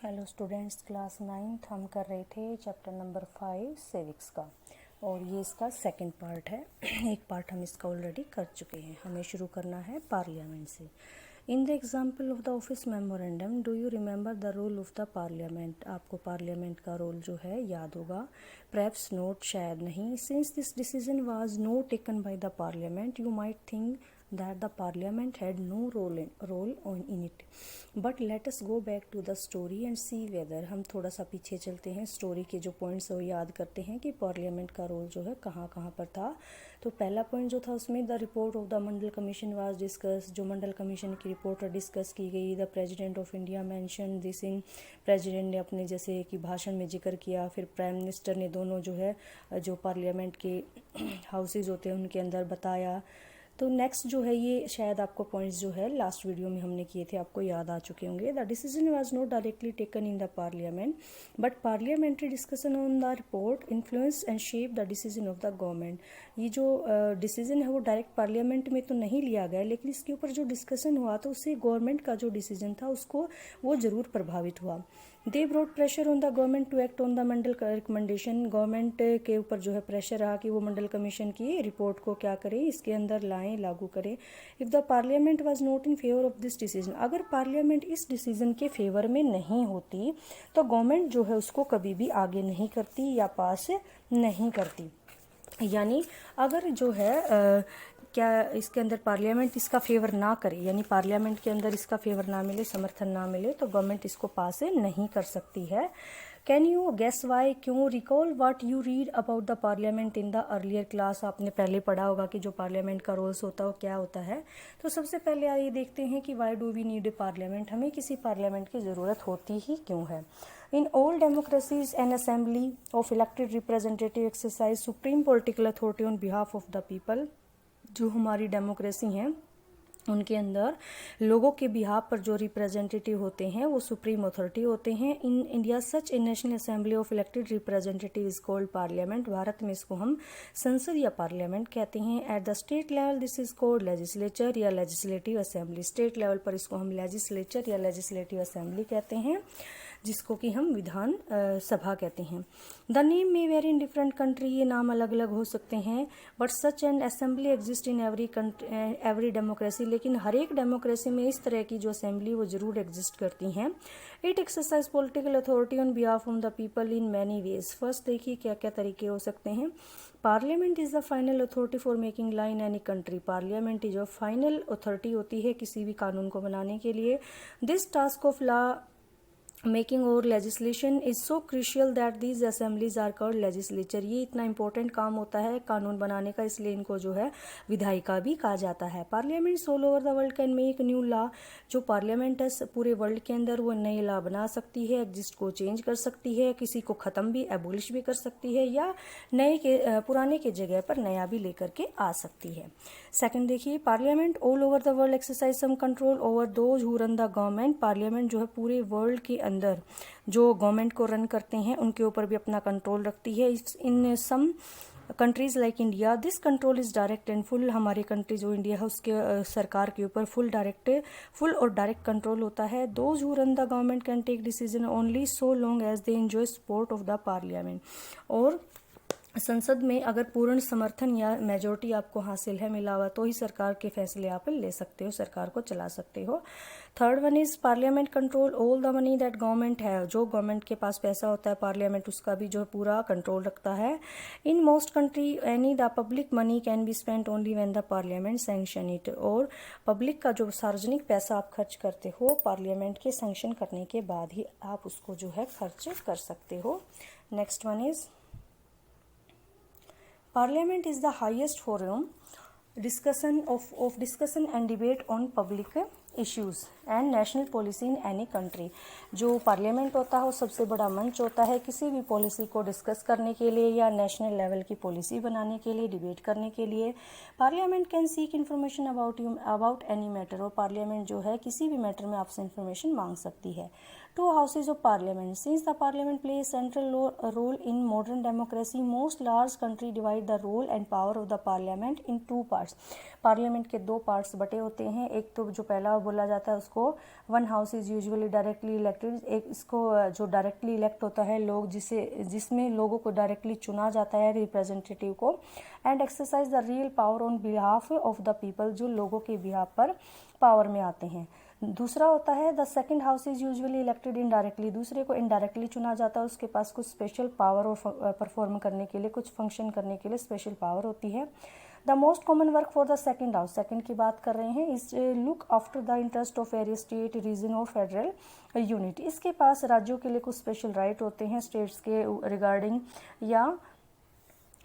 Hello students, class 9th हम कर रहे थे चैप्टर नंबर 5 सिविक्स का, और ये इसका सेकंड पार्ट है। एक पार्ट हम इसका ऑलरेडी कर चुके हैं। हमें शुरू करना है पार्लियामेंट से। In the example of the office memorandum, do you remember the role of the parliament? आपको पार्लियामेंट का रोल जो है याद होगा। परहैप्स नोट, शायद नहीं। Since this decision was not taken by the parliament, you might think that the parliament had no role in it, but let us go back to the story and see whether। हम थोड़ा सा पीछे चलते हैं, story के जो points वो याद करते हैं कि पार्लियामेंट का रोल जो है कहाँ कहाँ पर था। तो पहला पॉइंट जो था उसमें the report of the Mandal commission was discuss, जो मंडल कमीशन की रिपोर्ट डिस्कस की गई। The president of India mention this in, president ने अपने जैसे कि भाषण में जिक्र किया। फिर प्राइम मिनिस्टर ने दोनों जो है जो पार्लियामेंट के हाउसेज होते हैं उनके अंदर बताया। तो नेक्स्ट जो है ये शायद आपको पॉइंट्स जो है लास्ट वीडियो में हमने किए थे आपको याद आ चुके होंगे। The decision was not directly taken in the parliament, but parliamentary discussion on the report influence and shape the decision of the government. ये जो डिसीजन है वो डायरेक्ट पार्लियामेंट में तो नहीं लिया गया, लेकिन इसके ऊपर जो डिस्कशन हुआ तो उससे गवर्नमेंट का जो डिसीजन था उसको वो ज़रूर प्रभावित हुआ। They brought pressure on the government to act on the Mandal recommendation. Government के ऊपर जो है प्रेशर रहा कि वो मंडल कमीशन की रिपोर्ट को क्या करें, इसके अंदर लाएं, लागू करें। If the parliament was not in favour of this decision, अगर पार्लियामेंट इस डिसीजन के फेवर में नहीं होती तो गवर्नमेंट जो है उसको कभी भी आगे नहीं करती या पास नहीं करती। यानी अगर जो है क्या इसके अंदर पार्लियामेंट इसका फेवर ना करे, यानी पार्लियामेंट के अंदर इसका फेवर ना मिले, समर्थन ना मिले, तो गवर्नमेंट इसको पास नहीं कर सकती है। Can you guess why? क्यों? Recall what you read about the parliament in the earlier class. आपने पहले पढ़ा होगा कि जो पार्लियामेंट का रोल्स होता है क्या होता है। तो सबसे पहले आइए देखते हैं कि why do we need a parliament, हमें किसी पार्लियामेंट की ज़रूरत होती ही क्यों है। In all democracies, an assembly of elected representative exercise supreme political authority on behalf of the people। जो हमारी डेमोक्रेसी हैं उनके अंदर लोगों के बिहाफ पर जो रिप्रेजेंटेटिव होते हैं वो सुप्रीम अथॉरिटी होते हैं। In India such A national assembly of elected representative is called parliament. Bharat में इसको हम संसद या पार्लियामेंट कहते हैं। At the state level this is called legislature या लेजिस्लेटिव असेंबली। स्टेट लेवल पर इसको हम लेजिस्लेचर या लेजिस्लेटिव असेंबली कहते हैं, जिसको कि हम विधान सभा कहते हैं। द नेम में वेरी इन डिफरेंट कंट्री, ये नाम अलग अलग हो सकते हैं, but such and assembly exist in every democracy. लेकिन हर एक डेमोक्रेसी में इस तरह की जो असेंबली वो जरूर एग्जिस्ट करती हैं। It exercise political authority on behalf of the people in many ways. First देखिए क्या क्या तरीके हो सकते हैं। Parliament is the final authority for making law in any country. Parliament जो फाइनल अथॉरिटी होती है किसी भी कानून को बनाने के लिए। This task of law making और legislation is so crucial that these assemblies are called legislature. ये इतना इंपॉर्टेंट काम होता है कानून बनाने का, इसलिए इनको जो है विधायिका भी कहा जाता है। Parliaments all over the world can make new law. जो पार्लियामेंट है पूरे वर्ल्ड के अंदर वो नए लॉ बना सकती है, एग्जिस्ट को चेंज कर सकती है, किसी को ख़त्म भी एबोलिश भी कर सकती है, या नए के पुराने के जगह पर नया भी लेकर के आ सकती है। सेकंड देखिए, parliament all over the world exercise some control over those who run the government. Parliament जो है पूरे वर्ल्ड के अंदर जो गवर्नमेंट को रन करते हैं उनके ऊपर भी अपना कंट्रोल रखती है। In some countries like India this control is direct and full. हमारी कंट्री जो इंडिया है उसके सरकार के ऊपर फुल और डायरेक्ट कंट्रोल होता है। Those who run the government can take decision only so long as they enjoy support of the parliament. और संसद में अगर पूर्ण समर्थन या मेजोरिटी आपको हासिल है, मिला हुआ, तो ही सरकार के फैसले आप ले सकते हो, सरकार को चला सकते हो। Third one is parliament control all the money that government है। जो गवर्नमेंट के पास पैसा होता है पार्लियामेंट उसका भी जो है पूरा कंट्रोल रखता है। In most country any the public money can be spent only when the parliament sanction it. और पब्लिक का जो सार्वजनिक पैसा आप खर्च करते हो पार्लियामेंट के सैंक्शन करने के बाद ही आप उसको जो है खर्च कर सकते हो। Next one is Parliament is the highest forum of discussion and debate on public issues and national policy in any country। जो पार्लियामेंट होता है वो सबसे बड़ा मंच होता है किसी भी पॉलिसी को डिस्कस करने के लिए या नेशनल लेवल की पॉलिसी बनाने के लिए, डिबेट करने के लिए। Parliament can seek information about any matter. और पार्लियामेंट जो है किसी भी मैटर में आपसे इन्फॉर्मेशन मांग सकती है। Two houses of parliament, since the parliament play central role in modern democracy, most large country divide the role and power of the parliament in two parts. Parliament के दो पार्ट्स बटे होते हैं। एक तो जो पहला बोला जाता है उसको one house is usually directly elected. एक इसको जो डायरेक्टली इलेक्ट होता है लोग जिसमें लोगों को डायरेक्टली चुना जाता है रिप्रेजेंटेटिव को, and exercise the real power on behalf of the people, जो लोगों के बिहाफ पर पावर में आते हैं। दूसरा होता है the second house is usually elected indirectly, दूसरे को इनडायरेक्टली चुना जाता है, उसके पास कुछ स्पेशल पावर और परफॉर्म करने के लिए, कुछ फंक्शन करने के लिए स्पेशल पावर होती है। The most common work for the second house, second की बात कर रहे हैं, is look after the interest of various state region और फेडरल यूनिट। इसके पास राज्यों के लिए कुछ स्पेशल राइट होते हैं स्टेट्स के रिगार्डिंग या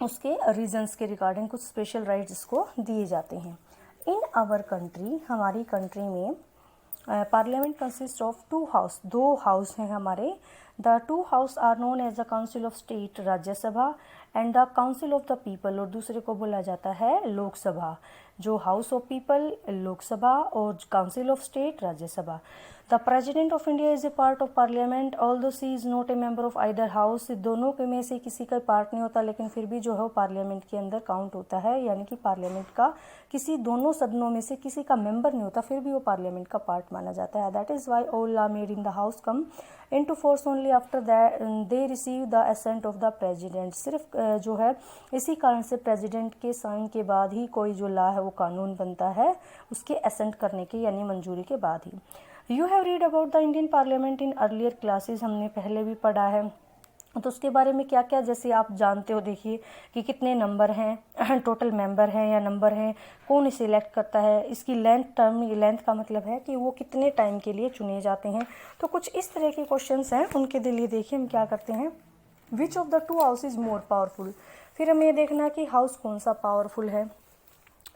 उसके रीजन्स के रिगार्डिंग कुछ स्पेशल राइट्स इसको दिए जाते हैं। इन आवर कंट्री, हमारी कंट्री में parliament consist of two house, दो हाउस हैं हमारे। The two house are known as the council of state Rajya Sabha and the council of the people, और दूसरे को बोला जाता है लोकसभा। जो हाउस ऑफ पीपल लोकसभा और council of state Rajya Sabha. The president of India is a part of parliament although she is not a member of either house. दोनों के में से किसी का पार्ट नहीं होता, लेकिन फिर भी जो है वो पार्लियामेंट के अंदर काउंट होता है, यानी कि पार्लियामेंट का किसी दोनों सदनों में से किसी का मेंबर नहीं होता, फिर भी वो पार्लियामेंट का पार्ट माना जाता है। That is why all law made in the house come into force only after that they receive the assent of the president. सिर्फ जो है इसी कारण से प्रेजिडेंट के साइन के बाद ही कोई जो लॉ है वो कानून बनता है, उसके असेंट करने के यानी मंजूरी के बाद ही। You have read about the Indian parliament in earlier classes, हमने पहले भी पढ़ा है, तो उसके बारे में क्या क्या जैसे आप जानते हो, देखिए कि कितने नंबर हैं, टोटल मेंबर हैं या नंबर हैं, कौन इसे इलेक्ट करता है, इसकी लेंथ, टर्म लेंथ का मतलब है कि वो कितने टाइम के लिए चुने जाते हैं। तो कुछ इस तरह के क्वेश्चंस हैं, उनके लिए देखिए हम क्या करते हैं। Which of the two house is more powerful, फिर हमें ये देखना है कि हाउस कौन सा पावरफुल है।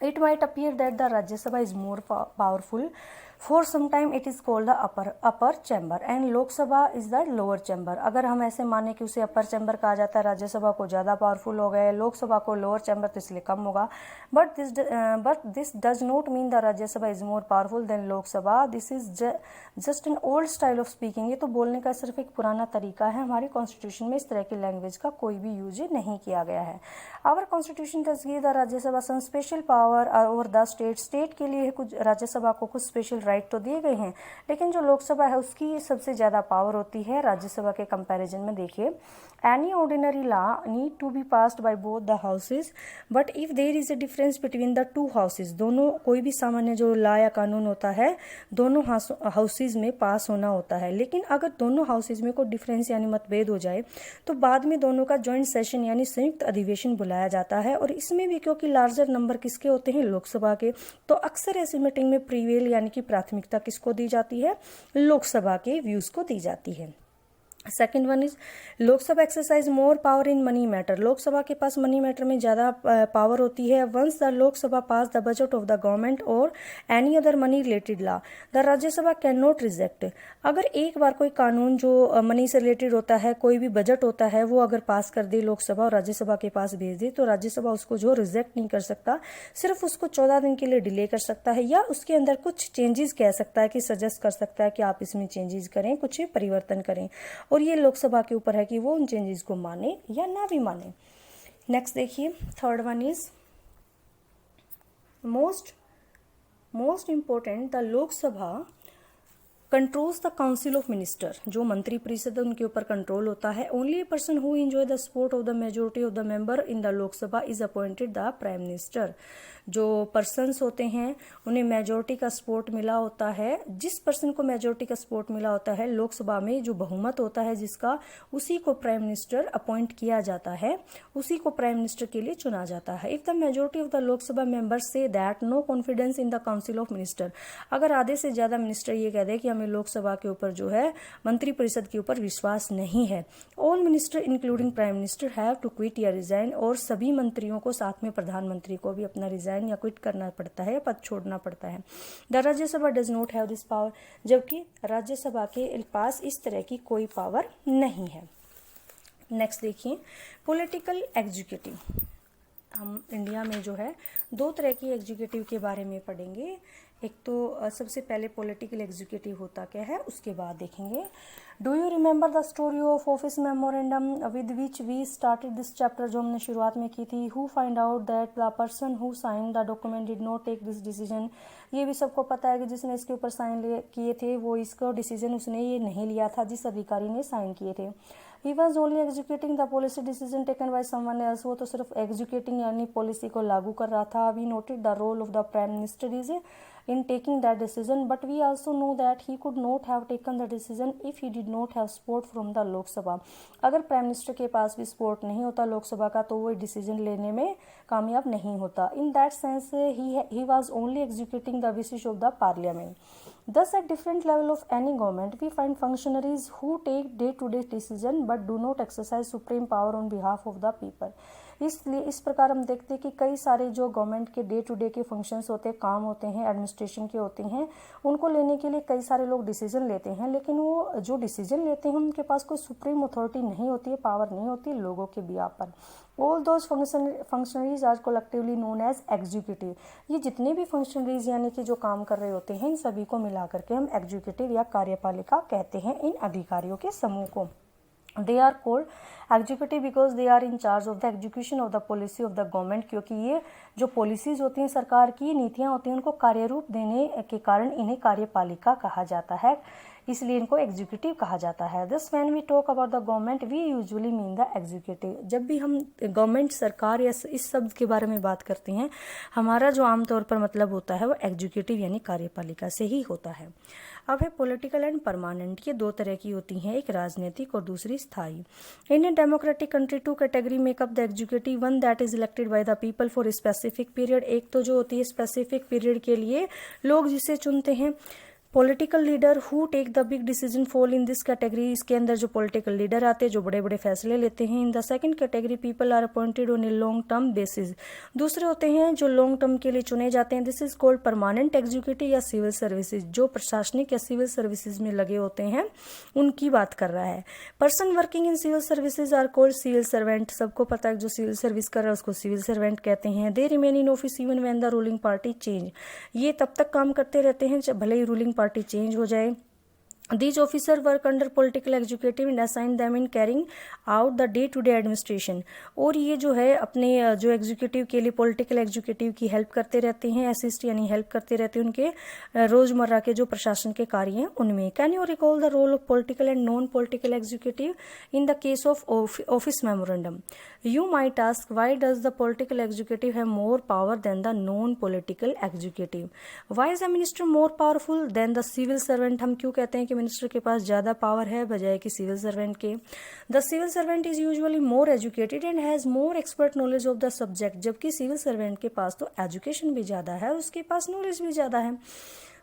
It might appear that the Rajya Sabha is more powerful, for some time it is called the upper chamber and Lok Sabha is the lower chamber. अगर हम ऐसे माने कि उसे अपर चैम्बर कहा जाता है, राज्यसभा को ज़्यादा पावरफुल हो गए, लोकसभा को लोअर चैम्बर, तो इसलिए कम होगा। But this does not mean the Rajya Sabha is more powerful then Lok Sabha. This is just an old style of speaking. ये तो बोलने का सिर्फ एक पुराना तरीका है, हमारी कॉन्स्टिट्यूशन में इस तरह की लैंग्वेज का कोई भी यूज नहीं किया गया है। Our constitution does give the Rajya Sabha some special power over the state. State के लिए कुछ राज्यसभा को कुछ स्पेशल राइट तो दिए गए हैं, लेकिन जो लोकसभा है उसकी सबसे ज़्यादा पावर होती है राज्यसभा के कंपैरिजन में। देखिए, any ordinary law need to be passed by both the houses, but if there is a difference between the two houses, दोनों कोई भी सामान्य जो लॉ या कानून होता है दोनों हाउसेज में पास होना होता है। लेकिन अगर दोनों हाउसेज में कोई डिफरेंस यानी मतभेद हो जाए तो बाद में दोनों का जॉइंट सेशन यानी संयुक्त अधिवेशन बुलाया जाता है, और इसमें भी क्योंकि लार्जर नंबर किसके होते हैं, लोकसभा के, तो अक्सर ऐसी मीटिंग में प्रीवेल यानी कि प्राथमिकता किसको दी जाती है, लोकसभा के व्यूज को दी जाती है। Second one is Lok Sabha exercise more power in money matter. Lok Sabha के पास मनी मैटर में ज़्यादा पावर होती है। Once the Lok Sabha pass the budget of the government और any other money related law, the Rajya Sabha can not reject. अगर एक बार कोई कानून जो मनी से रिलेटेड होता है, कोई भी बजट होता है, वो अगर पास कर दे लोकसभा और राज्यसभा के पास भेज दे, तो राज्यसभा उसको जो रिजेक्ट नहीं कर सकता, सिर्फ उसको 14 दिन के लिए डिले कर सकता है, या उसके अंदर कुछ चेंजेस कह सकता है कि सजेस्ट कर सकता है कि आप इसमें चेंजेस करें, कुछ परिवर्तन करें, और ये लोकसभा के ऊपर है कि वो उन चेंजेस को माने या ना भी माने। नेक्स्ट देखिए, third one is most important, the Lok Sabha controls the council of minister. जो मंत्री परिषद है उनके ऊपर कंट्रोल होता है। Only a person who enjoy the support of the majority of the member in the Lok Sabha is appointed the prime minister. जो persons होते हैं उन्हें मेजोरिटी का सपोर्ट मिला होता है, जिस पर्सन को मेजोरिटी का सपोर्ट मिला होता है लोकसभा में, जो बहुमत होता है जिसका, उसी को प्राइम मिनिस्टर अपॉइंट किया जाता है, उसी को प्राइम मिनिस्टर के लिए चुना जाता है। If the majority of the Lok Sabha members से that no confidence in the council of minister, अगर आधे से ज्यादा मिनिस्टर ये कह दे कि हमें लोकसभा के ऊपर जो है मंत्री परिषद के ऊपर विश्वास नहीं है, all minister including prime minister have to quit या रिजाइन, और सभी मंत्रियों को साथ में प्रधानमंत्री को भी अपना रिजाइन या क्विट करना पड़ता है, पद छोड़ना पड़ता है। The Rajya Sabha does not have this power, जबकि राज्यसभा के पास इस तरह की कोई पावर नहीं है। नेक्स्ट देखिए, पॉलिटिकल एग्जीक्यूटिव। हम इंडिया में जो है दो तरह की एग्जीक्यूटिव के बारे में पढ़ेंगे। एक तो सबसे पहले पॉलिटिकल एग्जीक्यूटिव होता क्या है उसके बाद देखेंगे। Do you remember the story of office memorandum with which we started this chapter, जो हमने शुरुआत में की थी। Who find out that the person who sign the document did not take this decision. ये भी सबको पता है कि जिसने इसके ऊपर साइन किए थे वो इसका डिसीजन उसने ये नहीं लिया था जिस अधिकारी ने साइन किए थे। He was only executing the policy decision taken by someone else, वो तो सिर्फ एग्जीक्यूटिंग यानी पॉलिसी को लागू कर रहा था। We noted the role of the prime minister is in taking that decision, but we also know that he could not have taken the decision if he did not have support from the Lok Sabha. अगर prime minister के पास भी support नहीं होता लोकसभा का तो वो decision लेने में कामयाब नहीं होता। In that sense he was only executing the wishes of the parliament. Thus, at different level of any government, we find functionaries who take day-to-day decision but do not exercise supreme power on behalf of the people. इसलिए इस प्रकार हम देखते हैं कि कई सारे जो गवर्नमेंट के डे टू डे के फंक्शंस होते हैं, काम होते हैं, एडमिनिस्ट्रेशन के होते हैं, उनको लेने के लिए कई सारे लोग डिसीजन लेते हैं, लेकिन वो जो डिसीजन लेते हैं उनके पास कोई सुप्रीम अथॉरिटी नहीं होती है, पावर नहीं होती है लोगों के बिहाफ पर। All those functionaries are collectively known as executive. ये जितने भी फंक्शनरीज यानी कि जो काम कर रहे होते हैं इन सभी को मिला करके हम एग्जीक्यूटिव या कार्यपालिका कहते हैं इन अधिकारियों के समूह को। They are called executive because they are in charge of the execution of the policy of the government, क्योंकि ये जो पॉलिसीज होती हैं सरकार की नीतियाँ होती हैं उनको कार्यरूप देने के कारण इन्हें कार्यपालिका कहा जाता है, इसलिए इनको एग्जीक्यूटिव कहा जाता है। This when we talk about the government we usually mean the executive. जब भी हम गवर्नमेंट सरकार या इस शब्द के बारे में बात करते हैं हमारा जो आमतौर पर मतलब होता है वो एग्जीक्यूटिव यानी कार्यपालिका से ही होता है। अब है पॉलिटिकल एंड परमानेंट, ये दो तरह की होती हैं, एक राजनीतिक और दूसरी स्थायी। In a democratic country two category make up the executive, one that is elected by the people for specific period. एक तो जो होती है स्पेसिफिक पीरियड के लिए लोग जिसे चुनते हैं। Political leader who take the big decision fall in this category, इसके अंदर जो पॉलिटिकल लीडर आते हैं जो बड़े बड़े फैसले लेते हैं। In the second category people are appointed on a long term basis, दूसरे होते हैं जो लॉन्ग टर्म के लिए चुने जाते हैं। This is called permanent executive या सिविल सर्विसेज, जो प्रशासनिक या सिविल सर्विसेज में लगे होते हैं उनकी बात कर रहा है। Person working in civil services are called civil servant, सबको पता है जो सिविल सर्विस कर रहा है उसको सिविल सर्वेंट कहते हैं। They remain in office even when the ruling party change, ये तब तक काम करते रहते हैं जब भले ही रूलिंग पार्टी चेंज हो जाए। These officers work under political executive and assign them in carrying out the day-to-day administration। और ये जो है अपने जो एग्जीक्यूटिव के लिए पॉलिटिकल एग्जीक्यूटिव की हेल्प करते रहते हैं, असिस्ट यानी हेल्प करते रहते हैं उनके रोजमर्रा के जो प्रशासन के कार्य हैं उनमें। Can you recall the role of political and non political executive in the case of office memorandum? You might ask why does the political executive have more power than the non political executive? Why is the minister more powerful than the civil servant? हम क्यों कहते हैं कि minister के पास ज्यादा power है बजाय कि सिविल सर्वेंट के? The civil servant is usually more educated and has more expert knowledge of the subject, जबकि सिविल सर्वेंट के पास तो एजुकेशन भी ज्यादा है, उसके पास नॉलेज भी ज्यादा है।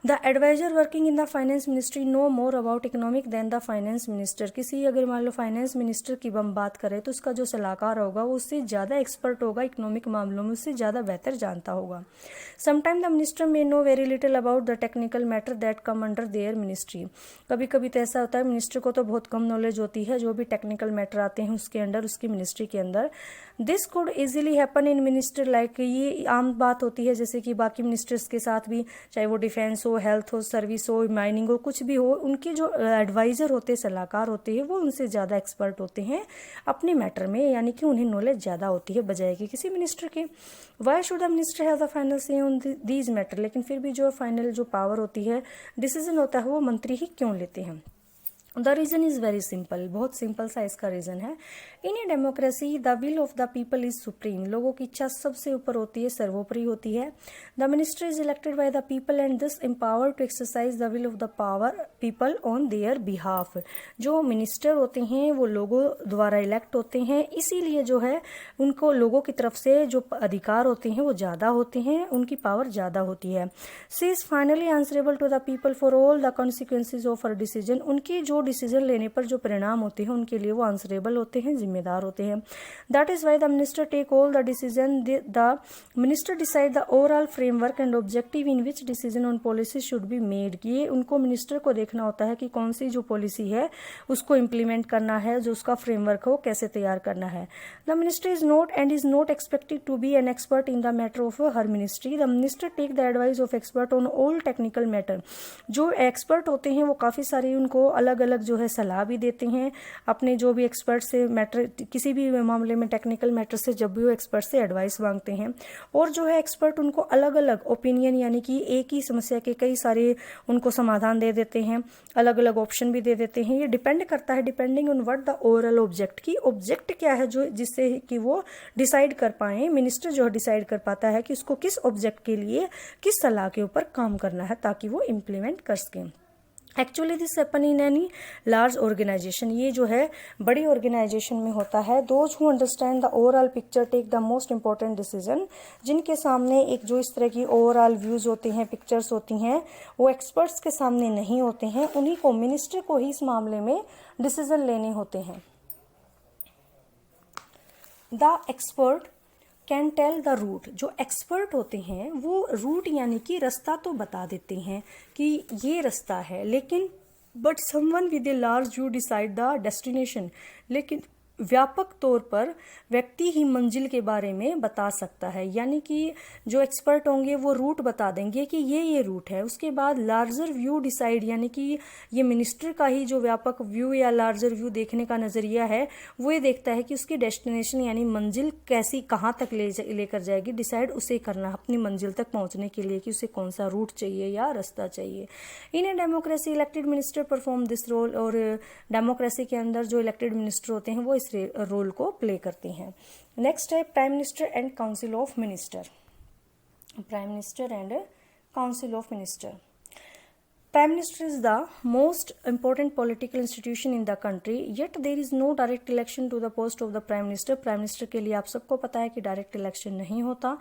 The adviser working in the finance ministry know more about economic than the finance minister. किसी अगर मान लो फाइनेंस मिनिस्टर की हम बात करें तो उसका जो सलाहकार होगा वो उससे ज्यादा एक्सपर्ट होगा इकोनॉमिक मामलों में, उससे ज्यादा बेहतर जानता होगा। Sometime the minister may know very little about the technical matter that come under their ministry. कभी कभी तो ऐसा होता है मिनिस्टर को तो बहुत कम नॉलेज होती है, जो भी टेक्निकल मैटर आते हैं उसके अंडर उसकी मिनिस्ट्री के अंदर। This could easily happen in minister like, ये आम बात होती है जैसे कि बाकी मिनिस्टर्स के साथ भी, चाहे वो डिफेंस हो, हेल्थ हो, सर्विस हो, माइनिंग हो, कुछ भी हो, उनके जो एडवाइजर होते हैं, सलाहकार होते हैं, वो उनसे ज़्यादा एक्सपर्ट होते हैं अपने मैटर में, यानी कि उन्हें नॉलेज ज़्यादा होती है बजाय कि किसी मिनिस्टर के। Why should the minister have the final से ऑन दीज मैटर? लेकिन फिर भी जो फाइनल जो पावर होती है, डिसीजन होता है, वो मंत्री ही क्यों लेते हैं? The reason is very simple, बहुत सिंपल सा इसका रीजन है। In a democracy the will of the people is supreme, लोगों की इच्छा सबसे ऊपर होती है, सर्वोपरि होती है। The minister is elected by the people and this empowered to exercise the will of the power people on their behalf. जो मिनिस्टर होते हैं वो लोगों द्वारा इलेक्ट होते हैं, इसीलिए जो है उनको लोगों की तरफ से जो अधिकार होते हैं वो ज्यादा होते हैं, उनकी पावर ज्यादा होती है। She is finally answerable to the people for all the consequences of her decision, उनकी जो जो डिसीजन लेने पर जो परिणाम होते हैं उनके लिए वो आंसरेबल होते हैं, जिम्मेदार होते हैं। That is why the minister take all the decision, the minister decide the overall framework and objective in which decision on policy should be made. ये उनको मिनिस्टर को देखना होता है कि कौन सी जो पॉलिसी है उसको इम्प्लीमेंट करना है, जो उसका फ्रेमवर्क हो कैसे तैयार करना है। The minister is not and is not expected to be an expert in the matter of her ministry. The minister take the advice of expert on all technical matter. जो एक्सपर्ट होते हैं वो काफ़ी सारी उनको अलग अलग जो है सलाह भी देते हैं, अपने जो भी एक्सपर्ट से मैटर, किसी भी मामले में टेक्निकल मैटर से जब भी वो एक्सपर्ट से एडवाइस मांगते हैं, और जो है एक्सपर्ट उनको अलग अलग ओपिनियन यानी कि एक ही समस्या के कई सारे उनको समाधान दे देते हैं, अलग अलग ऑप्शन भी दे देते हैं। ये डिपेंड करता है depending on what the overall object, की ऑब्जेक्ट क्या है जो जिससे कि वो डिसाइड कर पाए, मिनिस्टर जो है डिसाइड कर पाता है कि उसको किस ऑब्जेक्ट के लिए किस सलाह के ऊपर काम करना है ताकि वो इम्प्लीमेंट कर सकें। Actually this happen in any large organisation, ये जो है बड़ी ऑर्गेनाइजेशन में होता है। Those who understand the overall picture take the most important decision. जिनके सामने एक जो इस तरह की ओवरऑल व्यूज होते हैं, पिक्चर्स होती हैं, वो एक्सपर्ट्स के सामने नहीं होते हैं, उन्हीं को मिनिस्टर को ही इस मामले में डिसीजन लेने होते हैं। The expert can tell the route. जो एक्सपर्ट होते हैं वो रूट यानी कि रास्ता तो बता देते हैं कि ये रास्ता है, लेकिन but someone with a large view decide the destination. लेकिन व्यापक तौर पर व्यक्ति ही मंजिल के बारे में बता सकता है, यानी कि जो एक्सपर्ट होंगे वो रूट बता देंगे कि ये रूट है। उसके बाद लार्जर व्यू डिसाइड, यानी कि ये मिनिस्टर का ही जो व्यापक व्यू या लार्जर व्यू देखने का नज़रिया है वो ये देखता है कि उसकी डेस्टिनेशन यानी मंजिल कैसी कहाँ तक लेकर जाएगी, डिसाइड उसे करना अपनी मंजिल तक पहुँचने के लिए कि उसे कौन सा रूट चाहिए या रास्ता चाहिए। In a democracy elected minister perform this role, और डेमोक्रेसी के अंदर जो इलेक्टेड मिनिस्टर होते हैं वो इस रोल को प्ले करते हैं। नेक्स्ट है prime minister and council of minister. Prime minister and council of minister. Prime Minister is the most important political institution in the country, yet there is no direct election to the post of the Prime Minister. Prime Minister के लिए आप सबको पता है कि direct election नहीं होता।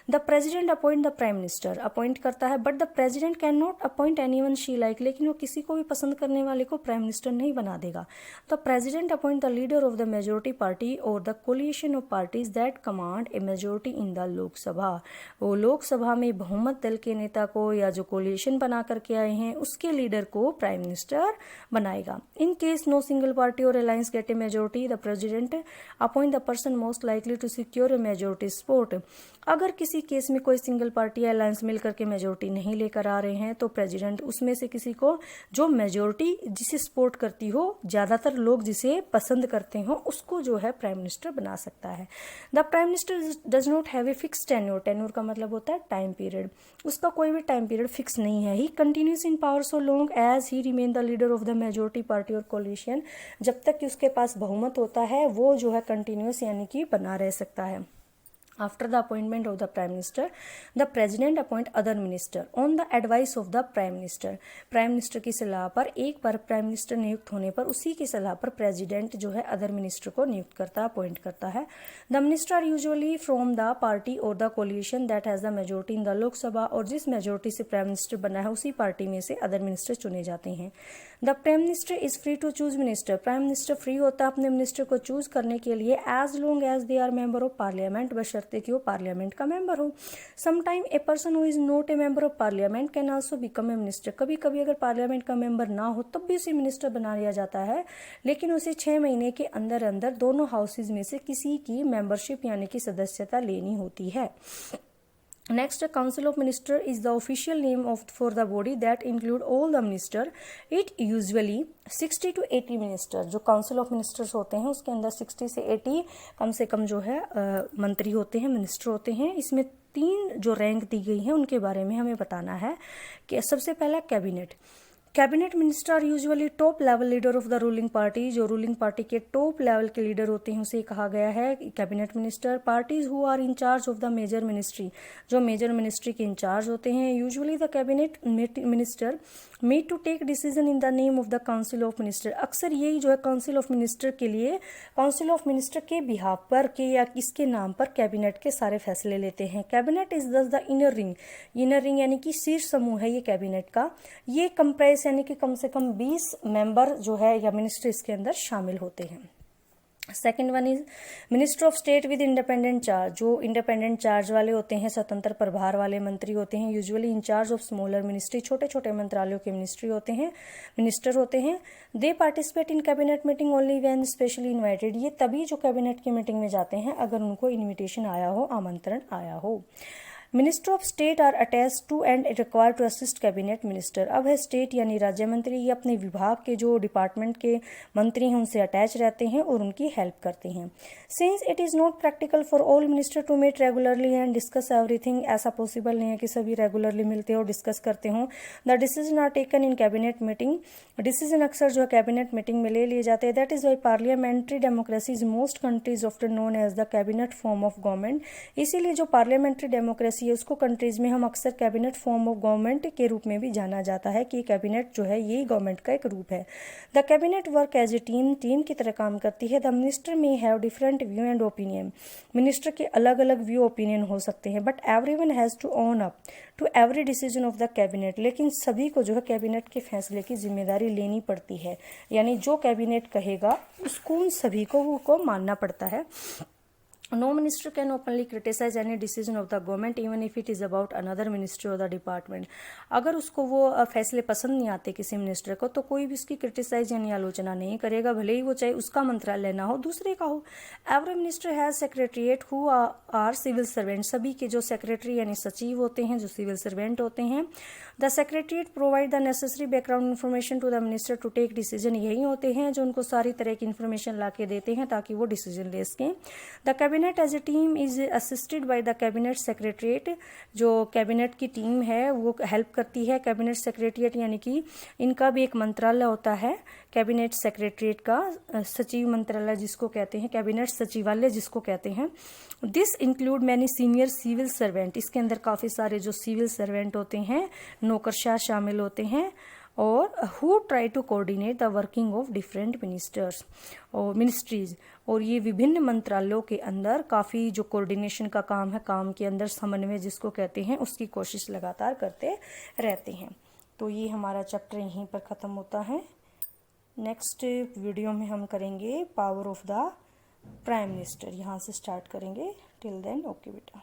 The President appoint the Prime Minister, appoint करता है, but the President cannot appoint anyone she like, लेकिन वो किसी को भी पसंद करने वाले को Prime Minister नहीं बना देगा। The President appoint the leader of the majority party or the coalition of parties that command a majority in the लोक सभा। वो लोकसभा में बहुमत दल के नेता को या जो कोलिएशन बना करके आए हैं उसके लीडर को प्राइम मिनिस्टर बनाएगा। In case no single party और alliance get a majority, the president appoint the person most likely to secure a majority support. अगर किसी केस में कोई सिंगल पार्टी या अलायंस मिलकर के मेजोरिटी नहीं लेकर आ रहे हैं तो प्रेसिडेंट उसमें से किसी को जो मेजोरिटी जिसे सपोर्ट करती हो, ज्यादातर लोग जिसे पसंद करते हो, उसको जो है प्राइम मिनिस्टर बना सकता है। The prime minister does not have a fix tenure, tenure का मतलब होता है टाइम पीरियड, उसका कोई भी टाइम पीरियड फिक्स नहीं है। He continues in power so long as he remain the leader of the majority party or coalition, जब तक कि उसके पास बहुमत होता है वो जो है कंटिन्यूस यानी कि बना रह सकता है। After the appointment of the Prime Minister, the President appoint other minister on the advice of the Prime Minister. Prime Minister की सलाह पर, एक बार Prime Minister नियुक्त होने पर उसी की सलाह पर President जो है other minister को नियुक्त करता है, अपॉइंट करता है। The minister are usually from the party or the coalition that has the majority in the लोक सभा, और जिस मेजोरिटी से Prime Minister बना है उसी पार्टी में से other minister चुने जाते हैं। The Prime Minister is free to choose minister. Prime Minister free होता है अपने मिनिस्टर को चूज करने के लिए as long as they are member of parliament, बशर्ते कि वो पार्लियामेंट का मेंबर हो। Sometime a person who is not a member of parliament can also become a minister. कभी कभी अगर पार्लियामेंट का मेंबर ना हो तब भी उसे मिनिस्टर बना लिया जाता है, लेकिन उसे 6 महीने के अंदर अंदर दोनों हाउसेज में से किसी की मेंबरशिप यानी कि सदस्यता लेनी होती है। Next, Council of Minister is the official name for the body that include all the minister. It usually 60 to 80 minister, जो Council of Ministers होते हैं उसके अंदर 60 से 80 कम से कम जो है मंत्री होते हैं, मिनिस्टर होते हैं। इसमें 3 जो रैंक दी गई हैं उनके बारे में हमें बताना है कि सबसे पहला cabinet. Cabinet minister are usually top level leader of the ruling party, जो रूलिंग पार्टी के टॉप लेवल के लीडर होते हैं उसे कहा गया है cabinet minister. Parties who are in charge of the major ministry, जो मेजर मिनिस्ट्री के इंचार्ज होते हैं। Usually the cabinet minister made to take decision in the name of the council of minister. अक्सर यही जो है काउंसिल ऑफ मिनिस्टर के लिए, काउंसिल ऑफ मिनिस्टर के बिहाफ पर के या किसके नाम पर कैबिनेट के सारे फैसले लेते हैं। कैबिनेट इज दस the inner ring, inner ring यानी कि शीर्ष समूह है ये कैबिनेट का। ये कंप्राइज 20 यानी कि कम से कम 20 मेंबर जो है या मिनिस्टर इसके अंदर शामिल होते हैं। Second one is minister of state with independent charge. जो इंडिपेंडेंट चार्ज वाले होते हैं, स्वतंत्र प्रभार वाले मंत्री होते हैं, usually in charge of smaller ministry, छोटे छोटे मंत्रालयों के मिनिस्ट्री होते हैं, मिनिस्टर होते हैं। दे participate in cabinet meeting only when specially invited. ये तभी जो कैबिनेट की मीटिंग में जाते हैं अगर उनको इन्विटेशन आया हो, आमंत्रण आया हो। Minister of state are attach to and required to assist cabinet minister. अब है स्टेट यानी राज्य मंत्री, ये अपने विभाग के जो डिपार्टमेंट के मंत्री हैं उनसे अटैच रहते हैं और उनकी हेल्प करते हैं। Since it is not practical for all minister to meet regularly and discuss everything, ऐसा पॉसिबल नहीं है कि सभी रेगुलरली मिलते हो और डिस्कस करते हों। The decision are taken in cabinet meeting. Decision अक्सर जो है कैबिनेट मीटिंग में ले लिए जाते हैं। That is why parliamentary democracy is most countries often known as the cabinet form of government. इसीलिए जो पार्लियामेंट्री डेमोक्रेसी उसको कंट्रीज में हम अक्सर कैबिनेट फॉर्म ऑफ गवर्नमेंट के रूप में भी जाना जाता है कि कैबिनेट जो है ये गवर्नमेंट का एक रूप है। The cabinet work as a team की तरह काम करती है। The minister may have different view and opinion. Minister के अलग अलग व्यू ओपिनियन हो सकते हैं, but everyone has to own up to every decision of the cabinet. लेकिन सभी को जो है कैबिनेट के फैसले की जिम्मेदारी लेनी पड़ती है, यानी जो कैबिनेट कहेगा उसको उन सभी को मानना पड़ता है। No minister can openly criticize any decision of the government even if it is about another ministry or the department. अगर उसको वो फैसले पसंद नहीं आते किसी मिनिस्टर को तो कोई भी उसकी क्रिटिसाइज यानी आलोचना नहीं करेगा, भले ही वो चाहे उसका मंत्रालय ना हो दूसरे का हो। Every minister has secretariat who are civil servant. सभी के जो सेक्रेटरी यानी सचिव होते हैं जो सिविल सर्वेंट होते हैं। The secretariat provide the necessary background information to the minister to take decision. यही होते हैं जो उनको सारी तरह की इन्फॉर्मेशन ला के देते हैं ताकि वो डिसीजन ले सकें। The cabinet as a team is assisted by the cabinet secretariat. जो कैबिनेट की टीम है वो हेल्प करती है कैबिनेट सेक्रेटरीट, यानी कि इनका भी एक मंत्रालय होता है कैबिनेट सेक्रेटरीट का, सचिव मंत्रालय जिसको कहते हैं, कैबिनेट सचिवालय जिसको कहते हैं। This include many senior civil servant. इसके अंदर काफ़ी सारे जो सिविल सर्वेंट होते हैं, नौकरशाह शामिल होते हैं, और who try to coordinate the working of different ministers और मिनिस्ट्रीज। और ये विभिन्न मंत्रालयों के अंदर काफ़ी जो कोऑर्डिनेशन का काम है, काम के अंदर समन्वय जिसको कहते हैं, उसकी कोशिश लगातार करते रहते हैं। तो ये हमारा चैप्टर यहीं पर ख़त्म होता है। नेक्स्ट वीडियो में हम करेंगे power of the prime minister, यहाँ से स्टार्ट करेंगे। टिल देन ओके बेटा।